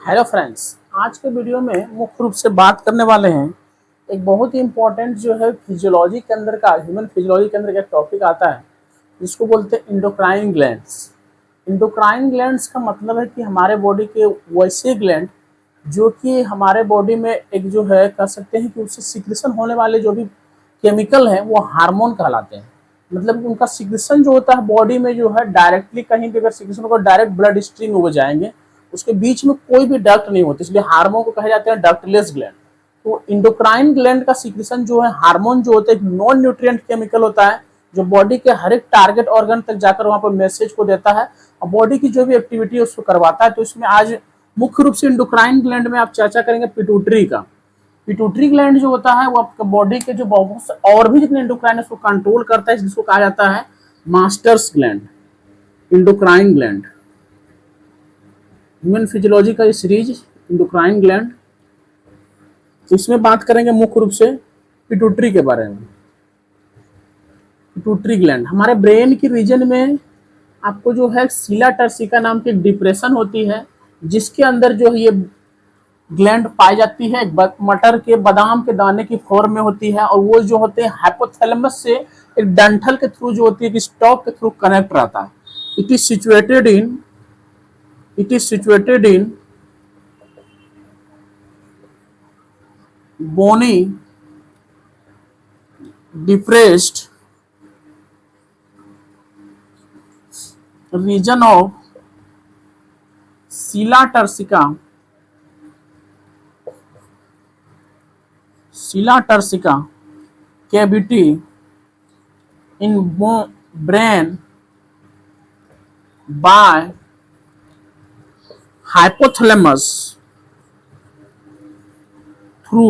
Hello friends, आज के video में मुख्य रूप से बात करने वाले हैं एक बहुत ही इम्पोर्टेंट जो है फिजियोलॉजी के अंदर का ह्यूमन फिजियोलॉजी के अंदर का टॉपिक आता है जिसको बोलते हैं इंडोक्राइन ग्लैंड्स। इंडोक्राइन ग्लैंड्स का मतलब है कि हमारे बॉडी के वैसे ग्लैंड जो कि हमारे बॉडी में एक जो है कह सकते हैं कि उससे सिक्रेशन होने वाले जो भी केमिकल हैं वो हार्मोन कहलाते हैं। मतलब उनका सिक्रेशन जो होता है बॉडी में जो है डायरेक्टली कहीं भी अगर सिक्रेशन को डायरेक्ट ब्लड स्ट्रीम हो जाएंगे, उसके बीच में कोई भी डक्ट नहीं होती, इसलिए हार्मोन को कहे जाते हैं डक्टलेस ग्लैंड। तो इंडोक्राइन ग्लैंड का सिक्रेशन जो है हार्मोन जो होता है एक नॉन न्यूट्रिएंट केमिकल होता है जो बॉडी के हर एक टारगेट ऑर्गन तक जाकर वहां पर मैसेज को देता है और बॉडी की जो भी एक्टिविटी है उसको करवाता है। तो इसमें आज मुख्य रूप से इंडोक्राइन ग्लैंड में आप चर्चा करेंगे पिट्यूटरी का। पिट्यूटरी ग्लैंड जो होता है वो आपका बॉडी के जो बहुत और भी जितने इंडोक्राइन उसको कंट्रोल करता है, जिसको कहा जाता है masters gland, endocrine gland. Human physiology का ये सीरीज इंडोक्राइन ग्लैंड, इसमें बात करेंगे मुख्य रूप से पिट्यूटरी के बारे में। पिट्यूटरी ग्लैंड हमारे ब्रेन की रीजन में आपको जो है सीला टर्सिका नाम की डिप्रेशन होती है जिसके अंदर जो है ये ग्लैंड पाई जाती है। मटर के बादाम के दाने की फॉर्म में होती है और वो जो होते हैं हाइपोथैलेमस से एक डंठल के थ्रू जो होती है एक स्टॉक के थ्रू कनेक्ट रहता है। It is situated in bony depressed region of Sila turcica cavity in brain by hypothalamus through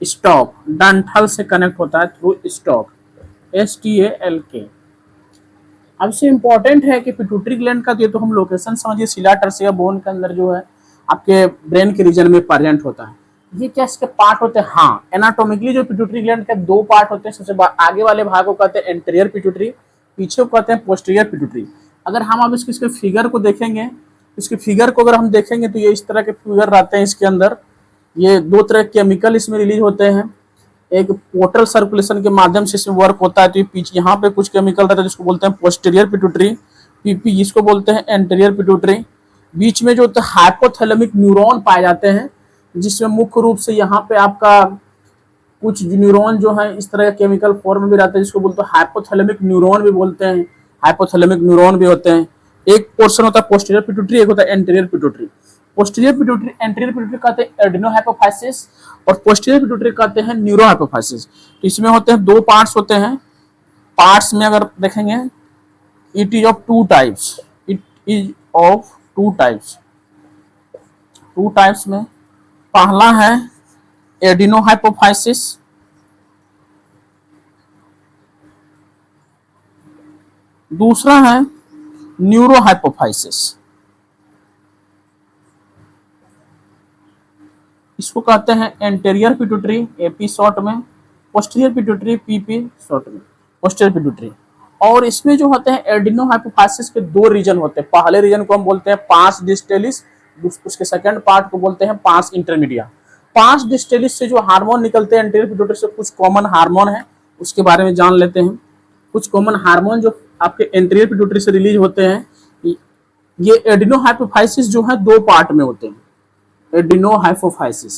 stock, डंठल से कनेक्ट होता है थ्रू स्टॉक, STALK। अब से इम्पोर्टेंट है कि पिट्यूटरी ग्लैंड का तो हम लोकेशन समझिए, सीला टर्सिका बोन के अंदर जो है आपके ब्रेन के रीजन में प्रेजेंट होता है। ये क्या इसके पार्ट होते हैं? हाँ, एनाटोमिकली जो पिट्यूटरी ग्लैंड के दो पार्ट होते हैं। सबसे आगे वाले भाग को कहते हैं एंटीरियर पिट्यूटरी, पीछे को कहते हैं पोस्टीरियर पिट्यूटरी। अगर हम अब इसके फिगर को देखेंगे, इसके फिगर को अगर हम देखेंगे तो ये इस तरह के फिगर रहते हैं। इसके अंदर ये दो तरह के केमिकल इसमें रिलीज होते हैं, एक पोर्टल सर्कुलेशन के माध्यम से इसमें वर्क होता है। तो पीछे यहाँ पे कुछ केमिकल रहता है जिसको बोलते हैं पोस्टीरियर पिट्यूटरी, PP जिसको बोलते हैं एंटीरियर पिट्यूटरी। बीच में जो होता है हाइपोथैलेमिक न्यूरॉन पाए जाते हैं जिसमें मुख्य रूप से यहाँ पे आपका कुछ न्यूरॉन जो है इस तरह के केमिकल फॉर्म में भी रहता है जिसको बोलते हैं हाइपोथैलेमिक न्यूरॉन भी बोलते हैं, हाइपोथैलेमिक न्यूरॉन भी होते हैं। एक पोर्शन होता है पोस्टीरियर पिट्यूटरी, एक होता है anterior pituitary. Posterior pituitary, anterior pituitary कहते हैं एडिनोहाइपोफाइसिस और पोस्टीरियर पिट्यूटरी कहते हैं न्यूरोहाइपोफाइसिस। तो इसमें होते हैं दो पार्ट्स होते हैं। पार्ट्स में अगर देखेंगे it is of two types, two types में पहला है एडिनोहाइपोफाइसिस, दूसरा है न्यूरोहाइपोफाइसिस। इसको कहते हैं एंटीरियर पिट्यूटरी, AP शॉर्ट में, पोस्टीरियर पिट्यूटरी, PP शॉर्ट में, पोस्टीरियर पिट्यूटरी। और इसमें जो होते हैं एडिनोहाइपोफाइसिस के दो रीजन होते हैं। पहले रीजन को हम बोलते हैं पार्स डिस्टेलिस, उसके सेकंड पार्ट को बोलते हैं पार्स इंटरमीडिया। पार्स डिस्टेलिस से जो हार्मोन निकलते हैं एंटीरियर पिट्यूटरी से, कुछ कॉमन हार्मोन है उसके बारे में जान लेते हैं। कुछ कॉमन हार्मोन जो आपके एंटीरियर पिट्यूटरी से रिलीज होते हैं। ये एडिनोहाइपोफाइसिस जो है दो पार्ट में होते हैं। एडिनोहाइपोफाइसिस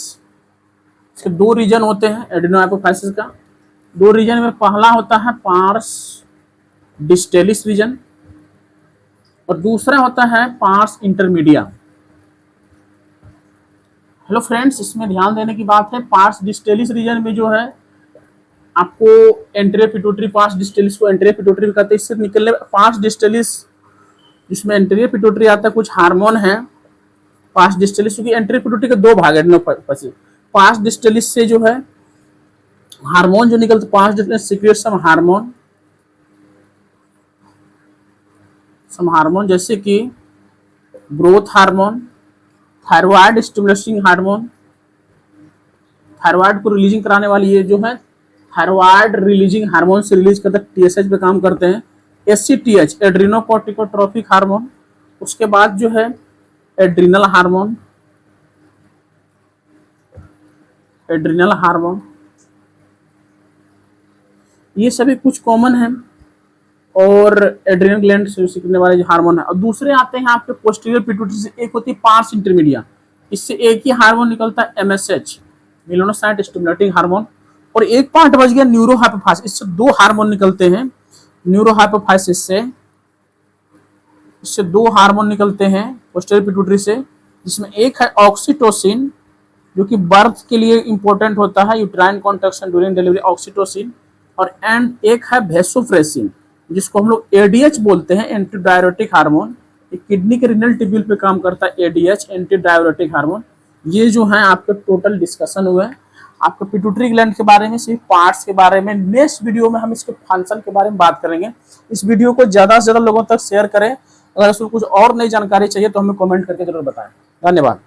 इसके दो रीजन होते हैं। एडिनोहाइपोफाइसिस का दो रीजन में पहला होता है पार्स डिस्टेलिस रीजन और दूसरा होता है पार्स इंटरमीडिया। हेलो फ्रेंड्स, इसमें ध्यान देने की बात है, पार्स डिस्टेलिस रीजन में जो है आपको एंटीरियर पिट्यूटरी, पार्स डिस्टेलिस को एंटीरियर पिट्यूटरी भी कहते हैं। इससे निकलने पार्स डिस्टेलिस जिसमें एंटीरियर पिट्यूटरी आता है, कुछ हार्मोन है पार्स डिस्टेलिस, क्योंकि एंटीरियर पिट्यूटरी के दो भाग है। पार्स डिस्टेलिस से जो है हार्मोन जो निकलते, pars distalis secrete some hormone जैसे कि growth hormone, thyroid stimulating hormone, thyroid को रिलीजिंग कराने वाली ये जो है थायराइड रिलीजिंग हार्मोन से रिलीज करते हैं, TSH पे काम करते हैं। SCTH adrenocorticotrophic hormone. उसके बाद जो है एड्रिनल हार्मोन, एड्रिनल हार्मोन, ये सभी कुछ कॉमन है और एड्रिनल ग्लैंड से सिकने वाले जो हार्मोन है। और दूसरे आते हैं आपके पोस्टीरियर पिट्यूटरी से, एक होती है पार्स इंटरमीडिया, इससे एक ही हार्मोन निकलता है एमएसएच, मेलानोसाइट स्टिमुलेटिंग हार्मोन। और एक पार्ट बच गया न्यूरोहाइपोफाइसिस, इससे दो हार्मोन निकलते हैं न्यूरोहाइपोफाइसिस से, इससे दो हार्मोन निकलते हैं पोस्टीरियर पिट्यूटरी से, जिसमें एक है ऑक्सीटोसिन जो कि बर्थ के लिए इंपॉर्टेंट होता है, uterine contraction during delivery, oxytocin. और एंड एक है वेसोप्रेसिन जिसको हम लोग एडीएच बोलते हैं, एंटी डायरेटिक हार्मोन, किडनी के रिनल ट्यूब्यूल पे काम करता है एडीएच, एंटी डायरेटिक हार्मोन। ये जो है आपके टोटल डिस्कशन हुए हैं आपके पिट्यूटरी ग्लैंड के बारे में, सिर्फ पार्ट्स के बारे में। नेक्स्ट वीडियो में हम इसके फंक्शन के बारे में बात करेंगे। इस वीडियो को ज्यादा से ज्यादा लोगों तक शेयर करें। अगर इसको कुछ और नई जानकारी चाहिए तो हमें कमेंट करके जरूर बताएं। धन्यवाद।